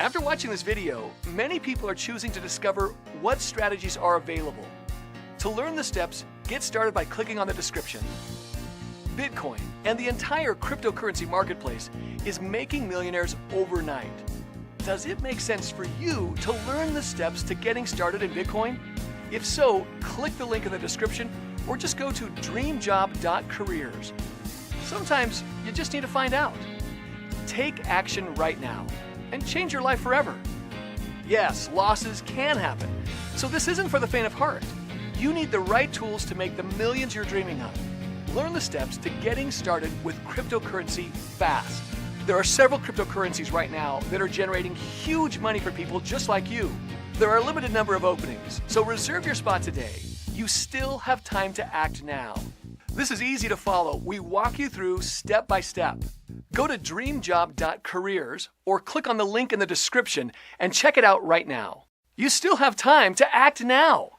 After watching this video, many people are choosing to discover what strategies are available. To learn the steps, get started by clicking on the description. Bitcoin and the entire cryptocurrency marketplace is making millionaires overnight. Does it make sense for you to learn the steps to getting started in Bitcoin? If so, click the link in the description or just go to dreamjob.careers. Sometimes you just need to find out. Take action right now and change your life forever. Yes, losses can happen, so this isn't for the faint of heart. You need the right tools to make the millions you're dreaming of. Learn the steps to getting started with cryptocurrency fast. There are several cryptocurrencies right now that are generating huge money for people just like you. There are a limited number of openings, so reserve your spot today. You still have time to act now. This is easy to follow. We walk you through step by step. Go to dreamjob.careers or click on the link in the description and check it out right now. You still have time to act now.